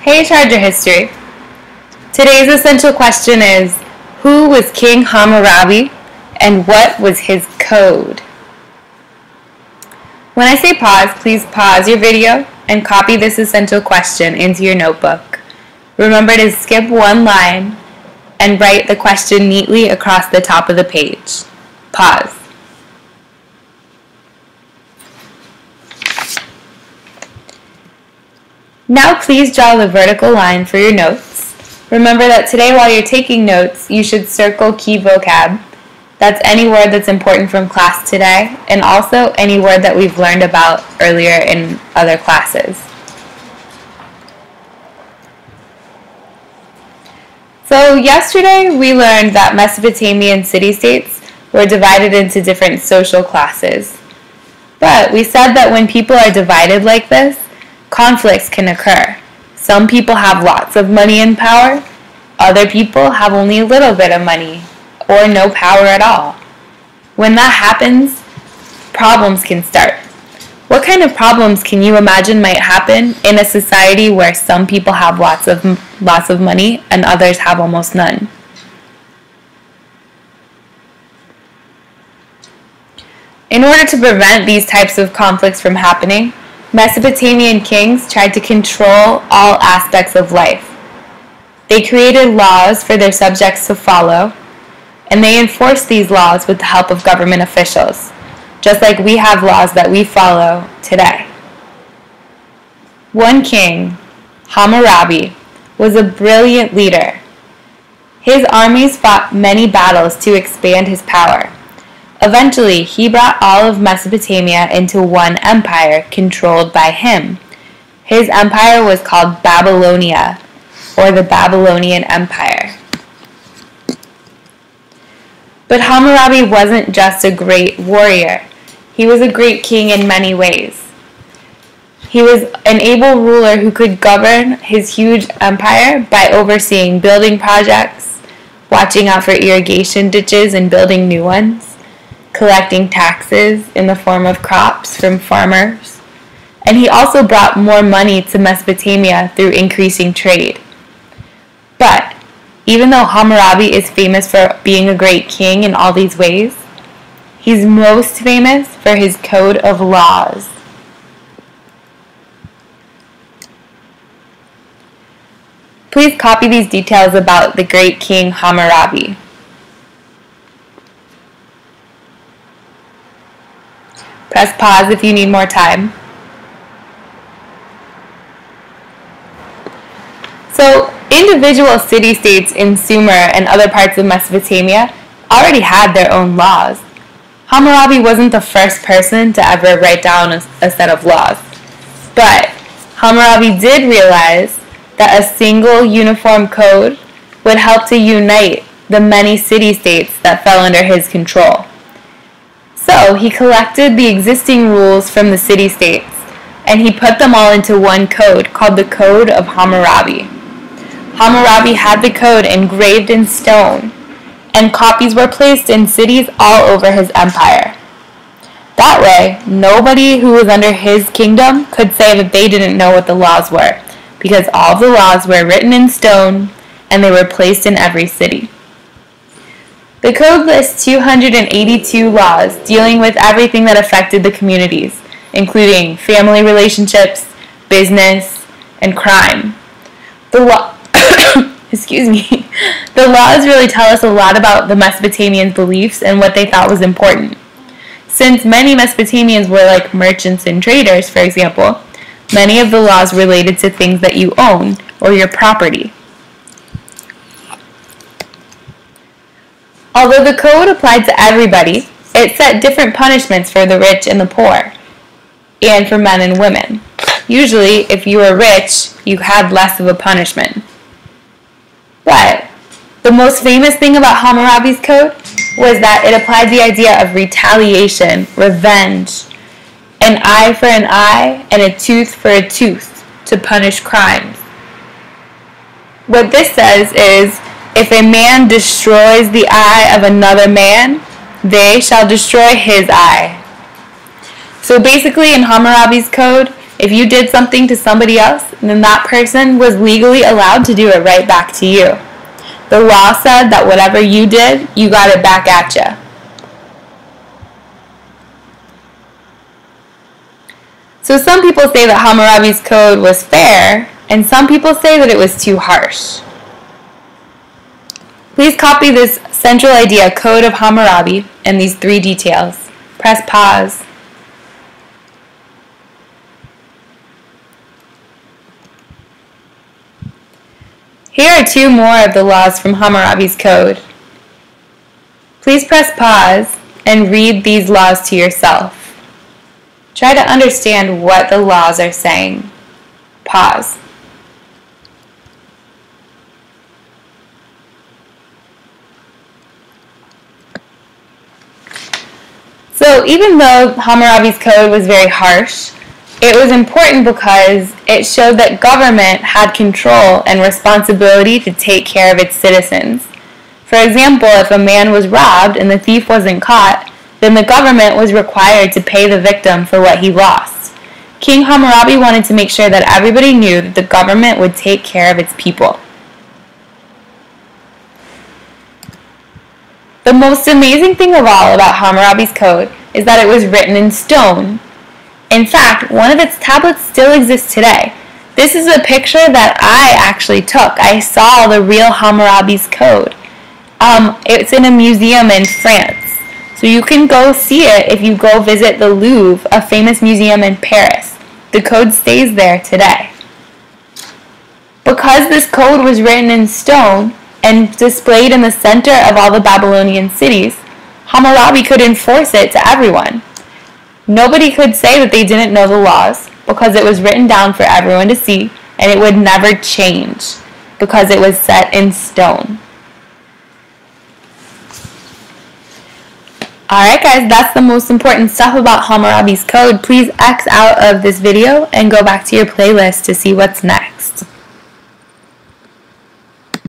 Hey Charger History! Today's essential question is, who was King Hammurabi and what was his code? When I say pause, please pause your video and copy this essential question into your notebook. Remember to skip one line and write the question neatly across the top of the page. Pause. Now please draw the vertical line for your notes. Remember that today while you're taking notes, you should circle key vocab. That's any word that's important from class today, and also any word that we've learned about earlier in other classes. So yesterday we learned that Mesopotamian city-states were divided into different social classes. But we said that when people are divided like this, conflicts can occur. Some people have lots of money and power. Other people have only a little bit of money or no power at all. When that happens, problems can start. What kind of problems can you imagine might happen in a society where some people have lots of money and others have almost none? In order to prevent these types of conflicts from happening, Mesopotamian kings tried to control all aspects of life. They created laws for their subjects to follow, and they enforced these laws with the help of government officials, just like we have laws that we follow today. One king, Hammurabi, was a brilliant leader. His armies fought many battles to expand his power. Eventually, he brought all of Mesopotamia into one empire controlled by him. His empire was called Babylonia, or the Babylonian Empire. But Hammurabi wasn't just a great warrior. He was a great king in many ways. He was an able ruler who could govern his huge empire by overseeing building projects, watching out for irrigation ditches and building new ones, collecting taxes in the form of crops from farmers, and he also brought more money to Mesopotamia through increasing trade. But even though Hammurabi is famous for being a great king in all these ways, he's most famous for his code of laws. Please copy these details about the great king Hammurabi. Press pause if you need more time. So, individual city-states in Sumer and other parts of Mesopotamia already had their own laws. Hammurabi wasn't the first person to ever write down a set of laws. But Hammurabi did realize that a single uniform code would help to unite the many city-states that fell under his control. So he collected the existing rules from the city-states, and he put them all into one code called the Code of Hammurabi. Hammurabi had the code engraved in stone, and copies were placed in cities all over his empire. That way, nobody who was under his kingdom could say that they didn't know what the laws were, because all the laws were written in stone, and they were placed in every city. The code lists 282 laws dealing with everything that affected the communities, including family relationships, business, and crime. The laws really tell us a lot about the Mesopotamians' beliefs and what they thought was important. Since many Mesopotamians were like merchants and traders, for example, many of the laws related to things that you own or your property. Although the code applied to everybody, it set different punishments for the rich and the poor, and for men and women. Usually, if you were rich, you had less of a punishment. But the most famous thing about Hammurabi's code was that it applied the idea of retaliation, revenge, an eye for an eye and a tooth for a tooth to punish crimes. What this says is, if a man destroys the eye of another man, they shall destroy his eye. So basically in Hammurabi's code, If you did something to somebody else, then that person was legally allowed to do it right back to you. The law said that whatever you did, you got it back at you. So some people say that Hammurabi's code was fair, and some people say that it was too harsh. Please copy this central idea, Code of Hammurabi, and these 3 details. Press pause. Here are 2 more of the laws from Hammurabi's code. Please press pause and read these laws to yourself. Try to understand what the laws are saying. Pause. So even though Hammurabi's code was very harsh, it was important because it showed that government had control and responsibility to take care of its citizens. For example, if a man was robbed and the thief wasn't caught, then the government was required to pay the victim for what he lost. King Hammurabi wanted to make sure that everybody knew that the government would take care of its people. The most amazing thing of all about Hammurabi's code is that it was written in stone. In fact, one of its tablets still exists today. This is a picture that I actually took. I saw the real Hammurabi's code. It's in a museum in France. So you can go see it if you go visit the Louvre, a famous museum in Paris. The code stays there today. Because this code was written in stone and displayed in the center of all the Babylonian cities, Hammurabi could enforce it to everyone. Nobody could say that they didn't know the laws because it was written down for everyone to see, and it would never change because it was set in stone. Alright guys, that's the most important stuff about Hammurabi's code. Please X out of this video and go back to your playlist to see what's next.